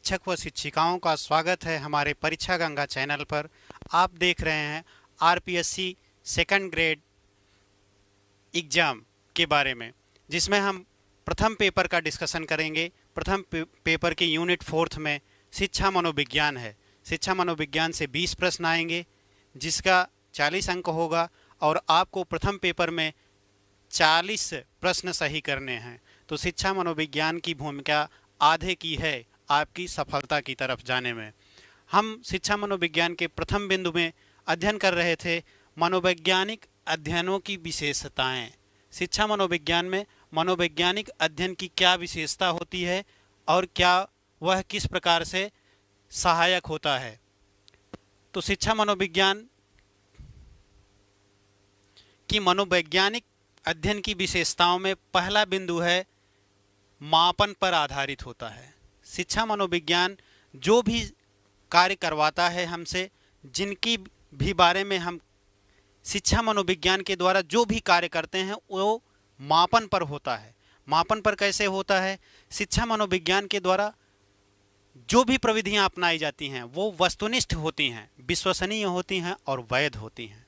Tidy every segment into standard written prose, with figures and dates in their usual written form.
शिक्षक व शिक्षिकाओं का स्वागत है हमारे परीक्षा गंगा चैनल पर। आप देख रहे हैं आरपीएससी सेकंड ग्रेड एग्ज़ाम के बारे में, जिसमें हम प्रथम पेपर का डिस्कशन करेंगे। प्रथम पेपर के यूनिट 4 में शिक्षा मनोविज्ञान है। शिक्षा मनोविज्ञान से 20 प्रश्न आएंगे, जिसका 40 अंक होगा और आपको प्रथम पेपर में 40 प्रश्न सही करने हैं। तो शिक्षा मनोविज्ञान की भूमिका आधे की है आपकी सफलता की तरफ जाने में। हम शिक्षा मनोविज्ञान के प्रथम बिंदु में अध्ययन कर रहे थे मनोवैज्ञानिक अध्ययनों की विशेषताएं। शिक्षा मनोविज्ञान में मनोवैज्ञानिक अध्ययन की क्या विशेषता होती है और क्या वह किस प्रकार से सहायक होता है। तो शिक्षा मनोविज्ञान की मनोवैज्ञानिक अध्ययन की विशेषताओं में पहला बिंदु है मापन पर आधारित होता है। शिक्षा मनोविज्ञान जो भी कार्य करवाता है हमसे, जिनकी भी बारे में हम शिक्षा मनोविज्ञान के द्वारा जो भी कार्य करते हैं वो मापन पर होता है। मापन पर कैसे होता है? शिक्षा मनोविज्ञान के द्वारा जो भी प्रविधियां अपनाई जाती हैं वो वस्तुनिष्ठ होती हैं, विश्वसनीय होती हैं और वैध होती हैं।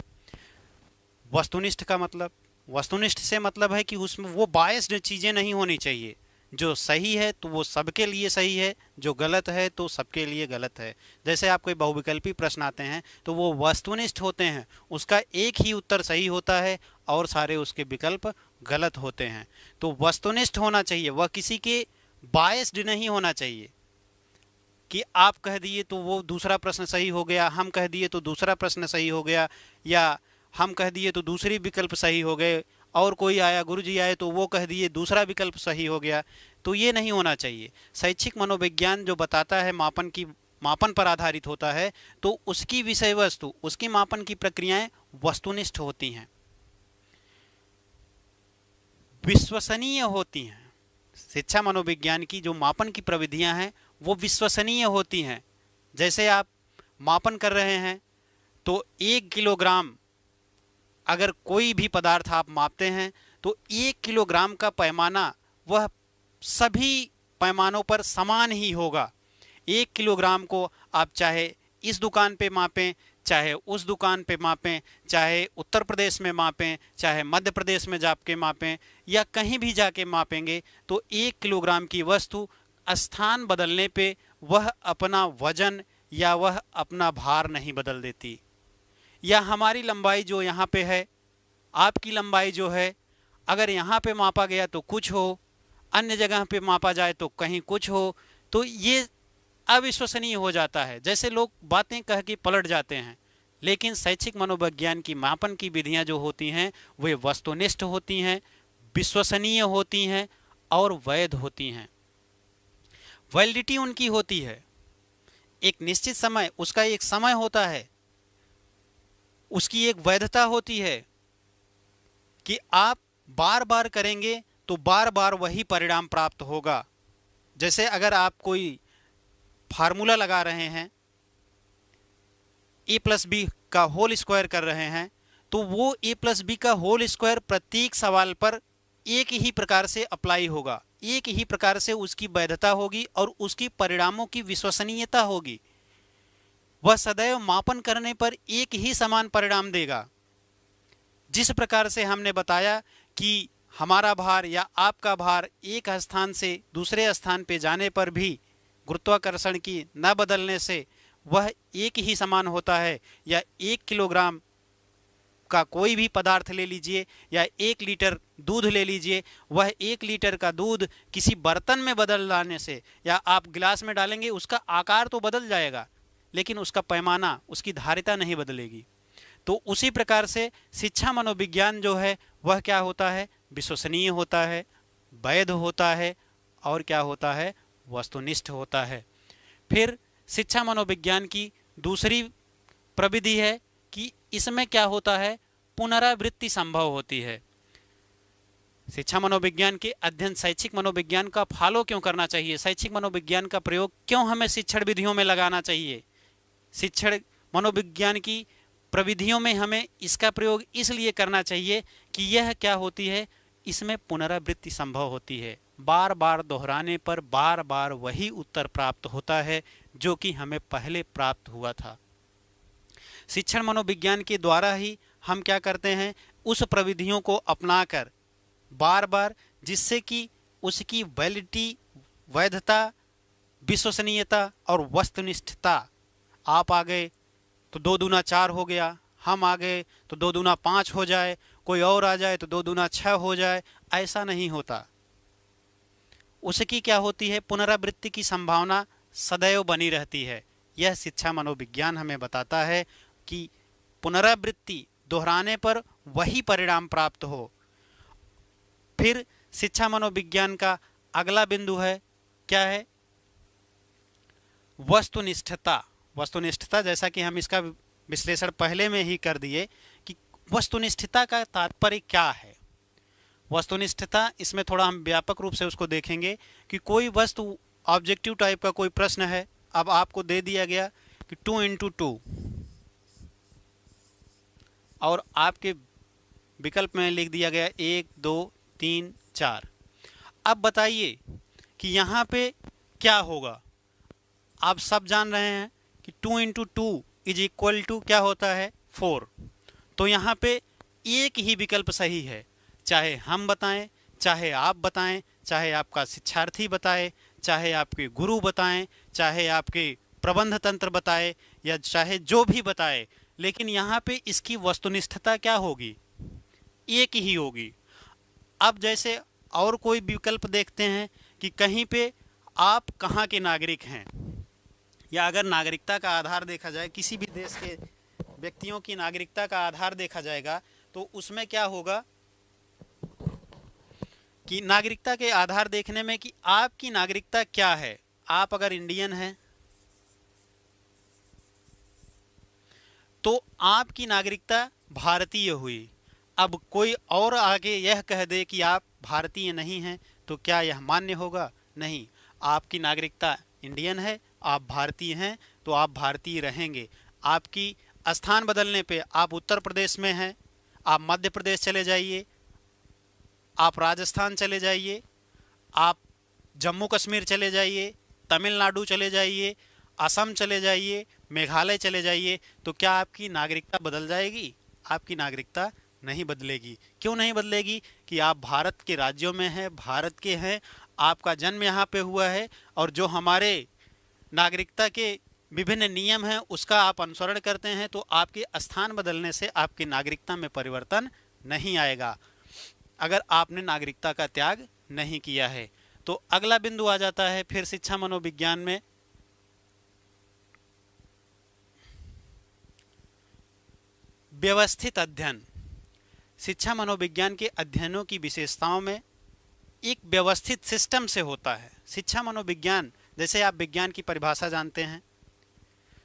वस्तुनिष्ठ का मतलब, वस्तुनिष्ठ से मतलब है कि उसमें वो बायस्ड चीज़ें नहीं होनी चाहिए। जो सही है तो वो सबके लिए सही है, जो गलत है तो सबके लिए गलत है। जैसे आप कोई बहुविकल्पी प्रश्न आते हैं तो वो वस्तुनिष्ठ होते हैं, उसका एक ही उत्तर सही होता है और सारे उसके विकल्प गलत होते हैं। तो वस्तुनिष्ठ होना चाहिए, वह किसी के बायस्ड नहीं होना चाहिए कि आप कह दिए तो वो दूसरा प्रश्न सही हो गया, हम कह दिए तो दूसरा प्रश्न सही हो गया, या हम कह दिए तो दूसरी विकल्प सही हो गए, और कोई आया, गुरुजी आए तो वो कह दिए दूसरा विकल्प सही हो गया। तो ये नहीं होना चाहिए। शैक्षिक मनोविज्ञान जो बताता है मापन पर आधारित होता है, तो उसकी विषय वस्तु, उसकी मापन की प्रक्रियाएं वस्तुनिष्ठ होती हैं, विश्वसनीय होती हैं। शिक्षा मनोविज्ञान की जो मापन की प्रविधियां हैं वो विश्वसनीय होती हैं। जैसे आप मापन कर रहे हैं तो 1 किलोग्राम अगर कोई भी पदार्थ आप मापते हैं तो 1 किलोग्राम का पैमाना वह सभी पैमानों पर समान ही होगा। 1 किलोग्राम को आप चाहे इस दुकान पे मापें, चाहे उस दुकान पे मापें, चाहे उत्तर प्रदेश में मापें, चाहे मध्य प्रदेश में जाके मापें, या कहीं भी जाके मापेंगे, तो 1 किलोग्राम की वस्तु स्थान बदलने पे वह अपना वजन या वह अपना भार नहीं बदल देती। या हमारी लंबाई जो यहाँ पे है, आपकी लंबाई जो है, अगर यहाँ पे मापा गया तो कुछ हो, अन्य जगह पे मापा जाए तो कहीं कुछ हो, तो ये अविश्वसनीय हो जाता है। जैसे लोग बातें कह के पलट जाते हैं। लेकिन शैक्षिक मनोविज्ञान की मापन की विधियां जो होती हैं वे वस्तुनिष्ठ होती हैं, विश्वसनीय होती हैं और वैध होती हैं। वैलिडिटी उनकी होती है, एक निश्चित समय, उसका एक समय होता है, उसकी एक वैधता होती है कि आप बार बार करेंगे तो बार बार वही परिणाम प्राप्त होगा। जैसे अगर आप कोई फार्मूला लगा रहे हैं, a+b का होल स्क्वायर कर रहे हैं, तो वो a+b का होल स्क्वायर प्रत्येक सवाल पर एक ही प्रकार से अप्लाई होगा, एक ही प्रकार से उसकी वैधता होगी और उसकी परिणामों की विश्वसनीयता होगी। वह सदैव मापन करने पर एक ही समान परिणाम देगा। जिस प्रकार से हमने बताया कि हमारा भार या आपका भार एक स्थान से दूसरे स्थान पे जाने पर भी गुरुत्वाकर्षण की न बदलने से वह एक ही समान होता है, या 1 किलोग्राम का कोई भी पदार्थ ले लीजिए या 1 लीटर दूध ले लीजिए, वह 1 लीटर का दूध किसी बर्तन में बदल लाने से, या आप गिलास में डालेंगे उसका आकार तो बदल जाएगा लेकिन उसका पैमाना, उसकी धारिता नहीं बदलेगी। तो उसी प्रकार से शिक्षा मनोविज्ञान जो है वह क्या होता है? विश्वसनीय होता है, वैध होता है और क्या होता है? वस्तुनिष्ठ होता है। फिर शिक्षा मनोविज्ञान की दूसरी प्रविधि है कि इसमें क्या होता है? पुनरावृत्ति संभव होती है। शिक्षा मनोविज्ञान के अध्ययन शैक्षिक मनोविज्ञान का फॉलो क्यों करना चाहिए? शैक्षिक मनोविज्ञान का प्रयोग क्यों हमें शिक्षण विधियों में लगाना चाहिए? शिक्षण मनोविज्ञान की प्रविधियों में हमें इसका प्रयोग इसलिए करना चाहिए कि यह क्या होती है? इसमें पुनरावृत्ति संभव होती है। बार बार दोहराने पर बार बार वही उत्तर प्राप्त होता है जो कि हमें पहले प्राप्त हुआ था। शिक्षण मनोविज्ञान के द्वारा ही हम क्या करते हैं, उस प्रविधियों को अपनाकर बार बार, जिससे कि उसकी वैलिडिटी, वैधता, विश्वसनीयता और वस्तुनिष्ठता, आप आ गए तो 2 दूना 4 हो गया, हम आ गए तो 2 दूना 5 हो जाए, कोई और आ जाए तो 2 दूना 6 हो जाए, ऐसा नहीं होता। उसकी क्या होती है, पुनरावृत्ति की संभावना सदैव बनी रहती है। यह शिक्षा मनोविज्ञान हमें बताता है कि पुनरावृत्ति, दोहराने पर वही परिणाम प्राप्त हो। फिर शिक्षा मनोविज्ञान का अगला बिंदु है, क्या है, वस्तुनिष्ठता। वस्तुनिष्ठता, जैसा कि हम इसका विश्लेषण पहले में ही कर दिए कि वस्तुनिष्ठता का तात्पर्य क्या है। वस्तुनिष्ठता, इसमें थोड़ा हम व्यापक रूप से उसको देखेंगे कि कोई वस्तु, ऑब्जेक्टिव टाइप का कोई प्रश्न है, अब आपको दे दिया गया कि 2 × 2 और आपके विकल्प में लिख दिया गया 1 2 3 4। अब बताइए कि यहाँ पे क्या होगा। आप सब जान रहे हैं कि 2 × 2 = क्या होता है, 4। तो यहाँ पे एक ही विकल्प सही है, चाहे हम बताएं, चाहे आप बताएं, चाहे आपका शिक्षार्थी बताए, चाहे आपके गुरु बताएं, चाहे आपके प्रबंध तंत्र बताए, या चाहे जो भी बताए, लेकिन यहाँ पे इसकी वस्तुनिष्ठता क्या होगी, एक ही होगी। अब जैसे और कोई विकल्प देखते हैं कि कहीं पे आप कहाँ के नागरिक हैं, या अगर नागरिकता का आधार देखा जाए, किसी भी देश के व्यक्तियों की नागरिकता का आधार देखा जाएगा, तो उसमें क्या होगा कि नागरिकता के आधार देखने में कि आपकी नागरिकता क्या है। आप अगर इंडियन हैं तो आपकी नागरिकता भारतीय हुई। अब कोई और आगे यह कह दे कि आप भारतीय नहीं हैं, तो क्या यह मान्य होगा? नहीं। आपकी नागरिकता इंडियन है, आप भारतीय हैं, तो आप भारतीय रहेंगे। आपकी स्थान बदलने पे, आप उत्तर प्रदेश में हैं, आप मध्य प्रदेश चले जाइए, आप राजस्थान चले जाइए, आप जम्मू कश्मीर चले जाइए, तमिलनाडु चले जाइए, असम चले जाइए, मेघालय चले जाइए, तो क्या आपकी नागरिकता बदल जाएगी? आपकी नागरिकता नहीं बदलेगी। क्यों नहीं बदलेगी? कि आप भारत के राज्यों में हैं, भारत के हैं, आपका जन्म यहाँ पे हुआ है, और जो हमारे नागरिकता के विभिन्न नियम हैं उसका आप अनुसरण करते हैं, तो आपके स्थान बदलने से आपकी नागरिकता में परिवर्तन नहीं आएगा, अगर आपने नागरिकता का त्याग नहीं किया है। तो अगला बिंदु आ जाता है फिर शिक्षा मनोविज्ञान में व्यवस्थित अध्ययन। शिक्षा मनोविज्ञान के अध्ययनों की विशेषताओं में एक व्यवस्थित सिस्टम से होता है। शिक्षा मनोविज्ञान, जैसे आप विज्ञान की परिभाषा जानते हैं,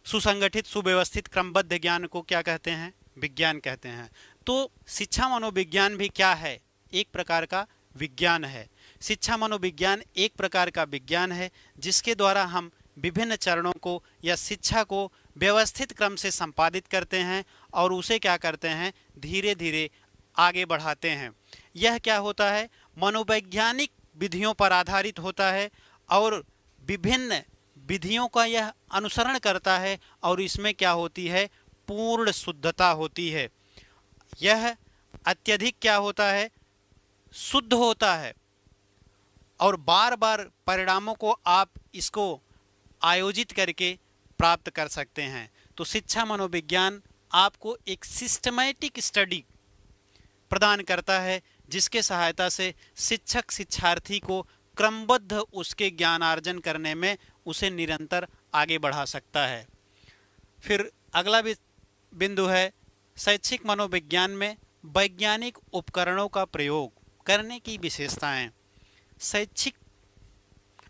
सुसंगठित, सुव्यवस्थित, क्रमबद्ध ज्ञान को क्या कहते हैं? विज्ञान कहते हैं। तो शिक्षा मनोविज्ञान भी क्या है? एक प्रकार का विज्ञान है। शिक्षा मनोविज्ञान एक प्रकार का विज्ञान है जिसके द्वारा हम विभिन्न चरणों को या शिक्षा को व्यवस्थित क्रम से संपादित करते हैं और उसे क्या करते हैं, धीरे धीरे आगे बढ़ाते हैं। यह क्या होता है, मनोवैज्ञानिक विधियों पर आधारित होता है और विभिन्न विधियों का यह अनुसरण करता है और इसमें क्या होती है, पूर्ण शुद्धता होती है। यह अत्यधिक क्या होता है, शुद्ध होता है और बार बार परिणामों को आप इसको आयोजित करके प्राप्त कर सकते हैं। तो शिक्षा मनोविज्ञान आपको एक सिस्टमैटिक स्टडी प्रदान करता है जिसके सहायता से शिक्षक शिक्षार्थी को क्रमबद्ध उसके ज्ञानार्जन करने में उसे निरंतर आगे बढ़ा सकता है। फिर अगला बिंदु है शैक्षिक मनोविज्ञान में वैज्ञानिक उपकरणों का प्रयोग करने की विशेषताएं। शैक्षिक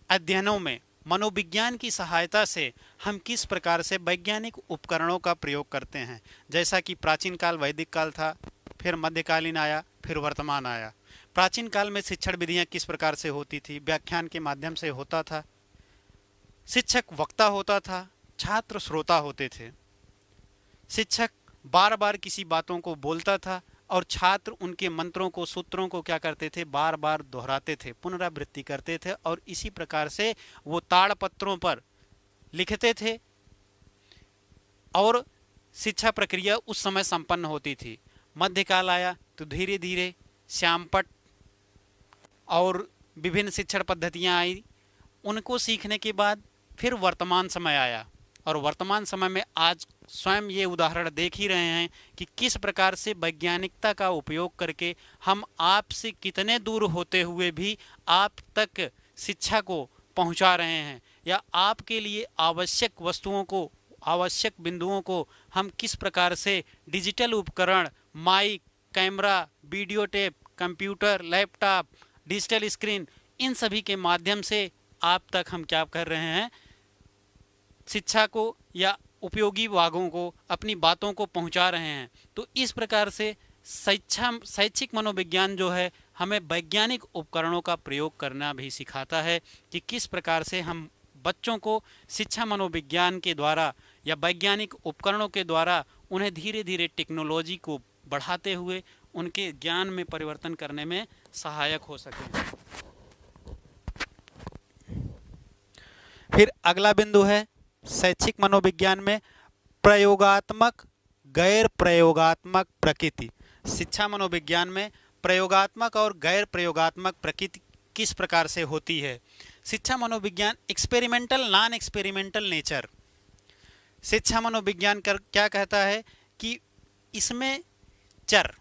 अध्ययनों में मनोविज्ञान की सहायता से हम किस प्रकार से वैज्ञानिक उपकरणों का प्रयोग करते हैं। जैसा कि प्राचीन काल वैदिक काल था, फिर मध्यकालीन आया, फिर वर्तमान आया। प्राचीन काल में शिक्षण विधियां किस प्रकार से होती थी? व्याख्यान के माध्यम से होता था। शिक्षक वक्ता होता था, छात्र श्रोता होते थे। शिक्षक बार बार किसी बातों को बोलता था और छात्र उनके मंत्रों को, सूत्रों को क्या करते थे, बार बार दोहराते थे, पुनरावृत्ति करते थे और इसी प्रकार से वो ताड़पत्रों पर लिखते थे और शिक्षा प्रक्रिया उस समय संपन्न होती थी। मध्यकाल आया तो धीरे धीरे श्यामपट्ट और विभिन्न शिक्षण पद्धतियां आई। उनको सीखने के बाद फिर वर्तमान समय आया और वर्तमान समय में आज स्वयं ये उदाहरण देख ही रहे हैं कि किस प्रकार से वैज्ञानिकता का उपयोग करके हम आपसे कितने दूर होते हुए भी आप तक शिक्षा को पहुंचा रहे हैं, या आपके लिए आवश्यक वस्तुओं को, आवश्यक बिंदुओं को हम किस प्रकार से डिजिटल उपकरण, mic, camera, video tape, computer, laptop, digital screen, इन सभी के माध्यम से आप तक हम क्या कर रहे हैं, शिक्षा को या उपयोगी भागों को, अपनी बातों को पहुंचा रहे हैं। तो इस प्रकार से शैक्षिक मनोविज्ञान जो है हमें वैज्ञानिक उपकरणों का प्रयोग करना भी सिखाता है कि किस प्रकार से हम बच्चों को शिक्षा मनोविज्ञान के द्वारा या वैज्ञानिक उपकरणों के द्वारा उन्हें धीरे धीरे टेक्नोलॉजी को बढ़ाते हुए उनके ज्ञान में परिवर्तन करने में सहायक हो सके। फिर अगला बिंदु है शैक्षिक मनोविज्ञान में प्रयोगात्मक गैर प्रयोगात्मक प्रकृति। शिक्षा मनोविज्ञान में प्रयोगात्मक और गैर प्रयोगात्मक प्रकृति किस प्रकार से होती है। शिक्षा मनोविज्ञान एक्सपेरिमेंटल, नॉन एक्सपेरिमेंटल नेचर। शिक्षा मनोविज्ञान क्या कहता है कि इसमें चर,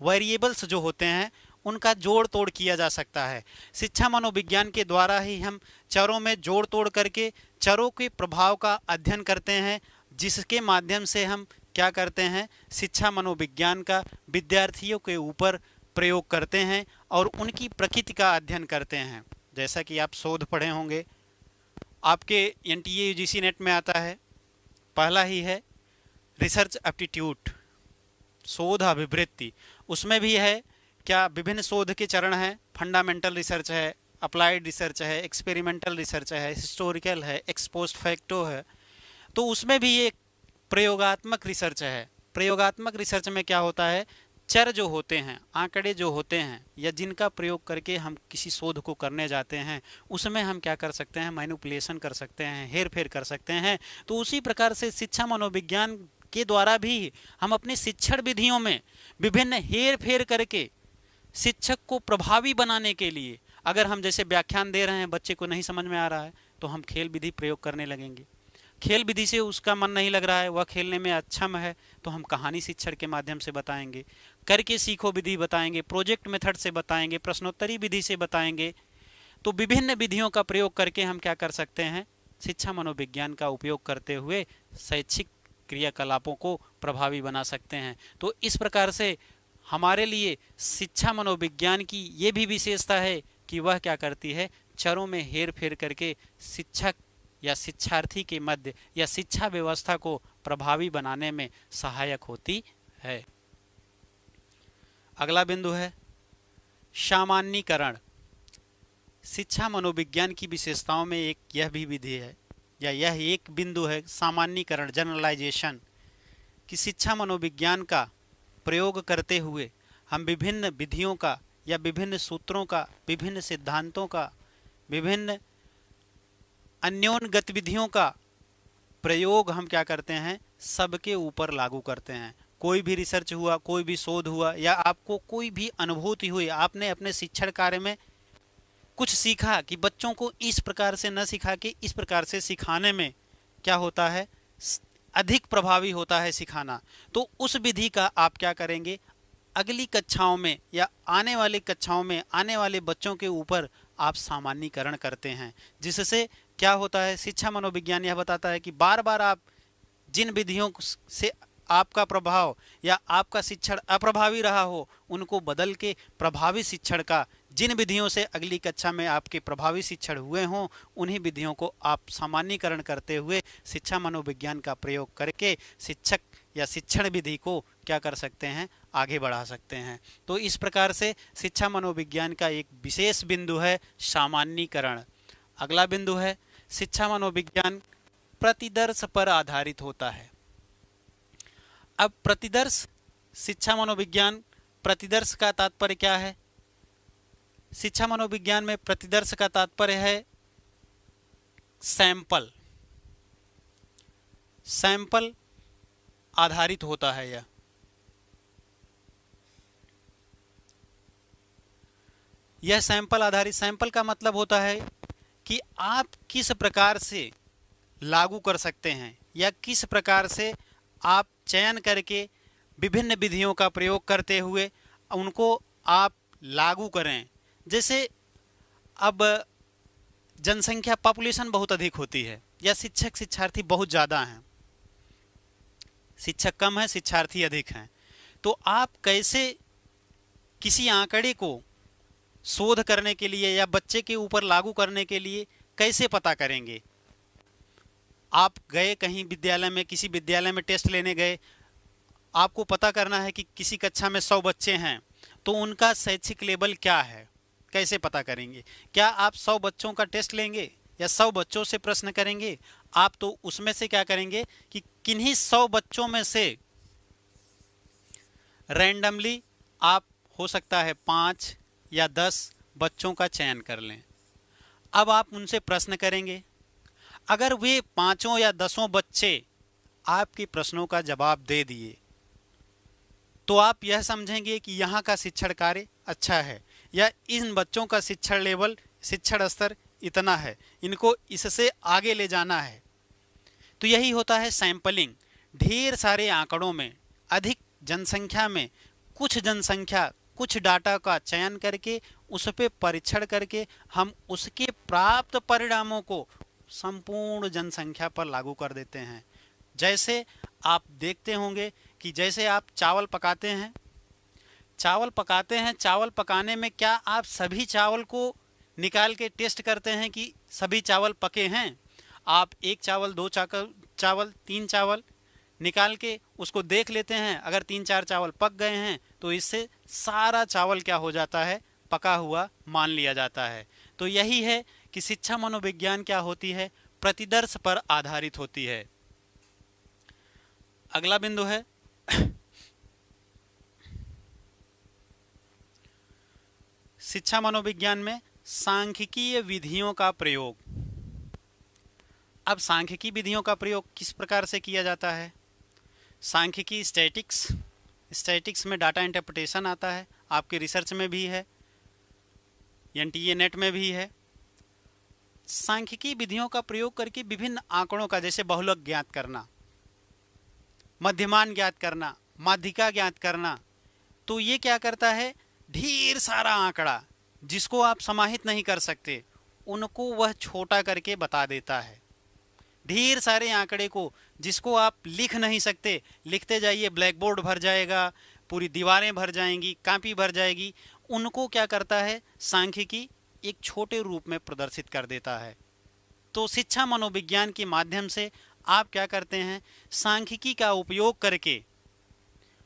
वेरिएबल्स जो होते हैं उनका जोड़ तोड़ किया जा सकता है। शिक्षा मनोविज्ञान के द्वारा ही हम चरों में जोड़ तोड़ करके चरों के प्रभाव का अध्ययन करते हैं, जिसके माध्यम से हम क्या करते हैं, शिक्षा मनोविज्ञान का विद्यार्थियों के ऊपर प्रयोग करते हैं और उनकी प्रकृति का अध्ययन करते हैं। जैसा कि आप शोध पढ़े होंगे, आपके एनटीए यूजीसी नेट में आता है, पहला ही है रिसर्च एप्टीट्यूड, शोध अभिवृत्ति। उसमें भी है क्या, विभिन्न शोध के चरण हैं, फंडामेंटल रिसर्च है, अप्लाइड रिसर्च है, एक्सपेरिमेंटल रिसर्च है, हिस्टोरिकल है, एक्स पोस्ट फैक्टो है। तो उसमें भी एक प्रयोगात्मक रिसर्च है। प्रयोगात्मक रिसर्च में क्या होता है, चर जो होते हैं, आंकड़े जो होते हैं, या जिनका प्रयोग करके हम किसी शोध को करने जाते हैं, उसमें हम क्या कर सकते हैं, मैनिपुलेशन कर सकते हैं, हेर फेर कर सकते हैं। तो उसी प्रकार से शिक्षा मनोविज्ञान के द्वारा भी हम अपनी शिक्षण विधियों में विभिन्न हेर फेर करके शिक्षक को प्रभावी बनाने के लिए, अगर हम जैसे व्याख्यान दे रहे हैं, बच्चे को नहीं समझ में आ रहा है, तो हम खेल विधि प्रयोग करने लगेंगे। खेल विधि से उसका मन नहीं लग रहा है, वह खेलने में अक्षम है, तो हम कहानी शिक्षण के माध्यम से बताएंगे, करके सीखो विधि बताएंगे, प्रोजेक्ट मेथड से बताएंगे, प्रश्नोत्तरी विधि से बताएंगे। तो विभिन्न विधियों का प्रयोग करके हम क्या कर सकते हैं, शिक्षा मनोविज्ञान का उपयोग करते हुए शैक्षिक क्रियाकलापों को प्रभावी बना सकते हैं। तो इस प्रकार से हमारे लिए शिक्षा मनोविज्ञान की ये भी विशेषता है कि वह क्या करती है, चरों में हेर फेर करके शिक्षक या शिक्षार्थी के मध्य या शिक्षा व्यवस्था को प्रभावी बनाने में सहायक होती है। अगला बिंदु है सामान्यीकरण। शिक्षा मनोविज्ञान की विशेषताओं में एक यह भी विधि है, या यह एक बिंदु है, सामान्यीकरण, जनरलाइजेशन, कि शिक्षा मनोविज्ञान का प्रयोग करते हुए हम विभिन्न विधियों का या विभिन्न सूत्रों का, विभिन्न सिद्धांतों का, विभिन्न अन्योन्य गतिविधियों का प्रयोग हम क्या करते हैं, सबके ऊपर लागू करते हैं। कोई भी रिसर्च हुआ, कोई भी शोध हुआ, या आपको कोई भी अनुभूति हुई, आपने अपने शिक्षण कार्य में कुछ सीखा कि बच्चों को इस प्रकार से न सिखा के इस प्रकार से सिखाने में क्या होता है, अधिक प्रभावी होता है सिखाना। तो उस विधि का आप क्या करेंगे, अगली कक्षाओं में या आने वाली कक्षाओं में आने वाले बच्चों के ऊपर आप सामान्यीकरण करते हैं, जिससे क्या होता है, शिक्षा मनोविज्ञान यह बताता है कि बार बार आप जिन विधियों से आपका प्रभाव या आपका शिक्षण अप्रभावी रहा हो, उनको बदल के प्रभावी शिक्षण का, जिन विधियों से अगली कक्षा में आपके प्रभावी शिक्षण हुए हों, उन्हीं विधियों को आप सामान्यीकरण करते हुए शिक्षा मनोविज्ञान का प्रयोग करके शिक्षक या शिक्षण विधि को क्या कर सकते हैं, आगे बढ़ा सकते हैं। तो इस प्रकार से शिक्षा मनोविज्ञान का एक विशेष बिंदु है सामान्यीकरण। अगला बिंदु है शिक्षा मनोविज्ञान प्रतिदर्श पर आधारित होता है। अब प्रतिदर्श शिक्षा मनोविज्ञान प्रतिदर्श का तात्पर्य क्या है? शिक्षा मनोविज्ञान में प्रतिदर्श का तात्पर्य है सैंपल, सैंपल आधारित होता है। यह सैंपल आधारित, सैंपल का मतलब होता है कि आप किस प्रकार से लागू कर सकते हैं या किस प्रकार से आप चयन करके विभिन्न विधियों का प्रयोग करते हुए उनको आप लागू करें। जैसे अब जनसंख्या, पॉपुलेशन बहुत अधिक होती है या शिक्षक शिक्षार्थी बहुत ज़्यादा हैं, शिक्षक कम है शिक्षार्थी अधिक हैं, तो आप कैसे किसी आंकड़े को शोध करने के लिए या बच्चे के ऊपर लागू करने के लिए कैसे पता करेंगे? आप गए कहीं विद्यालय में, किसी विद्यालय में टेस्ट लेने गए, आपको पता करना है कि किसी कक्षा में 100 बच्चे हैं तो उनका शैक्षिक लेवल क्या है, कैसे पता करेंगे? क्या आप 100 बच्चों का टेस्ट लेंगे या 100 बच्चों से प्रश्न करेंगे? आप तो उसमें से क्या करेंगे कि किन्हीं 100 बच्चों में से रैंडमली आप हो सकता है 5 या 10 बच्चों का चयन कर लें। अब आप उनसे प्रश्न करेंगे, अगर वे 5 या 10 बच्चे आपके प्रश्नों का जवाब दे दिए तो आप यह समझेंगे कि यहाँ का शिक्षण कार्य अच्छा है या इन बच्चों का शिक्षण लेवल, शिक्षण स्तर इतना है, इनको इससे आगे ले जाना है। तो यही होता है सैंपलिंग। ढेर सारे आंकड़ों में, अधिक जनसंख्या में कुछ डाटा का चयन करके उस पर परीक्षण करके हम उसके प्राप्त परिणामों को संपूर्ण जनसंख्या पर लागू कर देते हैं। जैसे आप देखते होंगे कि जैसे आप चावल पकाते हैं, चावल पकाने में क्या आप सभी चावल को निकाल के टेस्ट करते हैं कि सभी चावल पके हैं? आप एक चावल, 2 चावल, 3 चावल निकाल के उसको देख लेते हैं, अगर 3-4 चावल पक गए हैं तो इससे सारा चावल क्या हो जाता है, पका हुआ मान लिया जाता है। तो यही है कि शिक्षा मनोविज्ञान क्या होती है, प्रतिदर्श पर आधारित होती है। अगला बिंदु है शिक्षा मनोविज्ञान में सांख्यिकीय विधियों का प्रयोग। अब सांख्यिकी विधियों का प्रयोग किस प्रकार से किया जाता है? सांख्यिकी स्टैटिक्स में डाटा इंटरप्रिटेशन आता है, आपके रिसर्च में भी है, एनटीए नेट में भी है। सांख्यिकी विधियों का प्रयोग करके विभिन्न आंकड़ों का, जैसे बहुलक ज्ञात करना, मध्यमान ज्ञात करना, माध्यिका ज्ञात करना, तो ये क्या करता है, ढेर सारा आंकड़ा जिसको आप समाहित नहीं कर सकते उनको वह छोटा करके बता देता है। ढेर सारे आंकड़े को जिसको आप लिख नहीं सकते, लिखते जाइए ब्लैक बोर्ड भर जाएगा, पूरी दीवारें भर जाएंगी, कापी भर जाएगी, उनको क्या करता है, सांख्यिकी एक छोटे रूप में प्रदर्शित कर देता है। तो शिक्षा मनोविज्ञान के माध्यम से आप क्या करते हैं, सांख्यिकी का उपयोग करके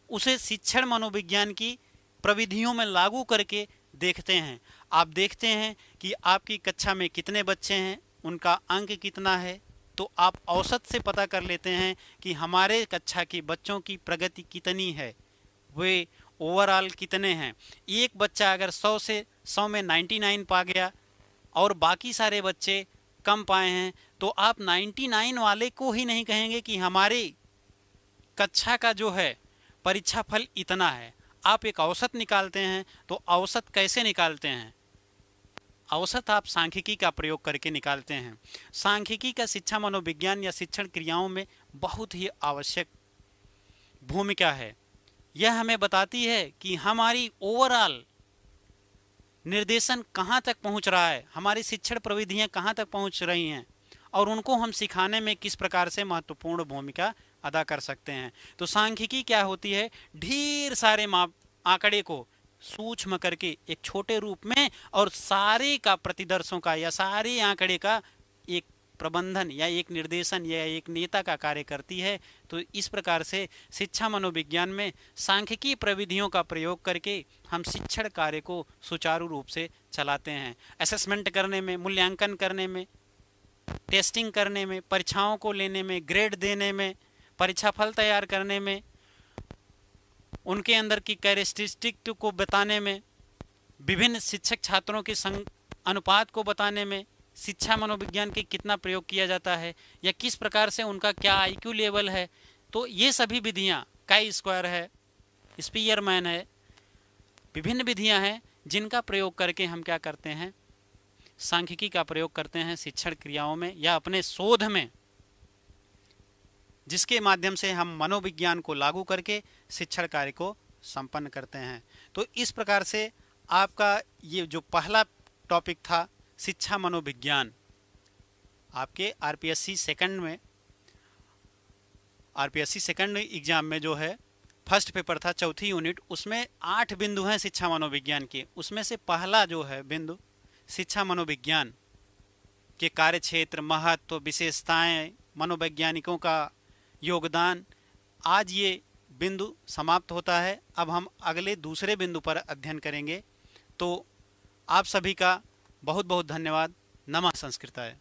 उसे शिक्षण मनोविज्ञान की प्रविधियों में लागू करके देखते हैं। आप देखते हैं कि आपकी कक्षा में कितने बच्चे हैं, उनका अंक कितना है, तो आप औसत से पता कर लेते हैं कि हमारे कक्षा के बच्चों की प्रगति कितनी है, वे ओवरऑल कितने हैं। एक बच्चा अगर 100 में 99 पा गया और बाकी सारे बच्चे कम पाए हैं, तो आप 99 वाले को ही नहीं कहेंगे कि हमारे कक्षा का जो है परीक्षा फल इतना है। आप एक औसत निकालते हैं, तो औसत कैसे निकालते हैं? औसत आप सांख्यिकी का प्रयोग करके निकालते हैं। सांख्यिकी का शिक्षा मनोविज्ञान या शिक्षण क्रियाओं में बहुत ही आवश्यक भूमिका है। यह हमें बताती है कि हमारी ओवरऑल निर्देशन कहाँ तक पहुँच रहा है, हमारी शिक्षण प्रविधियाँ कहाँ तक पहुँच रही हैं और उनको हम सिखाने में किस प्रकार से महत्वपूर्ण भूमिका अदा कर सकते हैं। तो सांख्यिकी क्या होती है, ढेर सारे आंकड़े को सूक्ष्म करके एक छोटे रूप में और सारे का प्रतिदर्शों का या सारे आंकड़े का एक प्रबंधन या एक निर्देशन या एक नेता का कार्य करती है। तो इस प्रकार से शिक्षा मनोविज्ञान में सांख्यिकी प्रविधियों का प्रयोग करके हम शिक्षण कार्य को सुचारू रूप से चलाते हैं। असेसमेंट करने में, मूल्यांकन करने में, टेस्टिंग करने में, परीक्षाओं को लेने में, ग्रेड देने में, परीक्षा फल तैयार करने में, उनके अंदर की कैरेक्टरिस्टिक को बताने में, विभिन्न शिक्षक छात्रों के अनुपात को बताने में शिक्षा मनोविज्ञान के कितना प्रयोग किया जाता है, या किस प्रकार से उनका क्या आईक्यू लेवल है। तो ये सभी विधियाँ, काई स्क्वायर है, स्पीयरमैन है, विभिन्न विधियाँ हैं जिनका प्रयोग करके हम क्या करते हैं, सांख्यिकी का प्रयोग करते हैं शिक्षण क्रियाओं में या अपने शोध में, जिसके माध्यम से हम मनोविज्ञान को लागू करके शिक्षण कार्य को संपन्न करते हैं। तो इस प्रकार से आपका ये जो पहला टॉपिक था शिक्षा मनोविज्ञान, आपके आरपीएससी सेकंड एग्जाम में जो है फर्स्ट पेपर था, चौथी यूनिट, उसमें 8 बिंदु हैं शिक्षा मनोविज्ञान के। उसमें से पहला जो है बिंदु शिक्षा मनोविज्ञान के कार्य क्षेत्र, महत्व, विशेषताएं, मनोवैज्ञानिकों का योगदान, आज ये बिंदु समाप्त होता है। अब हम अगले दूसरे बिंदु पर अध्ययन करेंगे। तो आप सभी का बहुत बहुत धन्यवाद। नमः संस्कृताय।